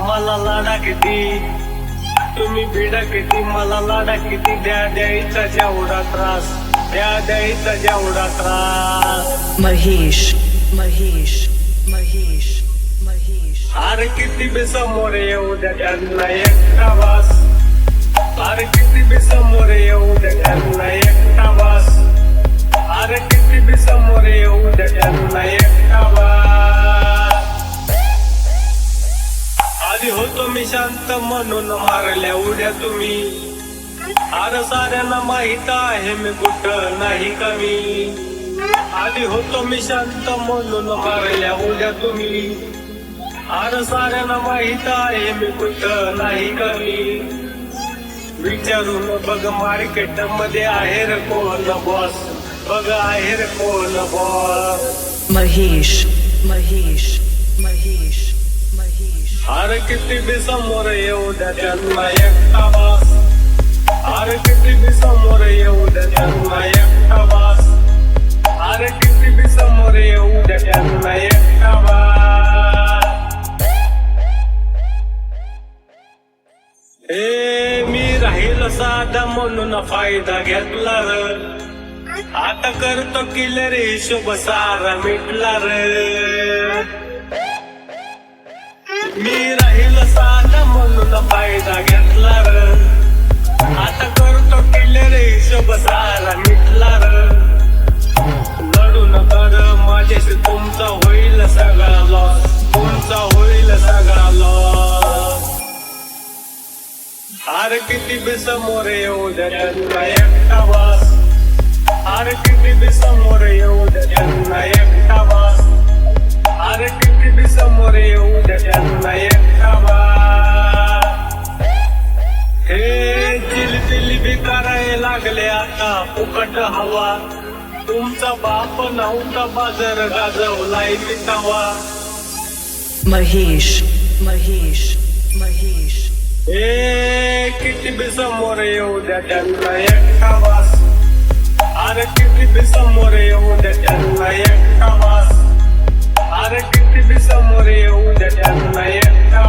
मला लाडा किती, तुम्ही बिडा किती, मला लाडा किती, द्यायचा जेवढा त्रास, द्यायचा जेवढा त्रास. महेश महेश महेश महेश अरे किती बी समोर येऊ द्या त्यांना एकटा वास, अरे किती बी समोर येऊ द्या त्यांना एकटा वास, अरे किती बी समोर येऊ द्या त्यांना एकटा वास. आधी होतो मी शांत म्हणून मारल्या उड्या तुम्ही, अरे साऱ्यांना माहित आहे मी कुठं नाही कमी. आधी होतो मी शांत म्हणून मारल्या उड्या तुम्ही, अरे साऱ्यांना माहित आहे मी कुठं नाही कमी. विचारून बघ मार्केट मध्ये आहे रे कोण बॉस, बघ आहे रे कोण बॉस. महेश महेश महेश महेश अरे किती बी समोर येऊ द्या त्यांना एकटा वास, अरे किती बी समोर येऊ द्या त्यांना एकटा वास, अरे किती बी समोर येऊ द्या त्यांना एकटा वास. ए मी राहील साधा म्हणून फायदा घेतला र, आता करतो किलर हिशोब सारा मिटला र. मी राहील साधा म्हणून फायदा घेतला र, आता करतो किलर हिशोब सारा मिटला र. लढू नका र माझ्याशी, तुमचा होईल सगळा लॉस, तुमचा होईल सगळा लॉस. अरे किती बी समोर येऊ द्या त्यांना एकटा वास, अरे किती बी समोर येऊ द्या त्यांना एकटा वास, अरे किती बी समोर येऊ द्या त्यांना एकटा वास. हे जिलबिली करायला लागले आता फुकट हवा, तुमचा बाप नव्हता बाजार गाजवलाय मिटावा. महेश महेश महेश ए किती बी समोर येऊ द्या त्यांना एकटा वास, अरे किती बी समोर येऊ द्या त्यांना एकटा वास, अरे किती बी समोर येऊ द्या त्यांना एकटा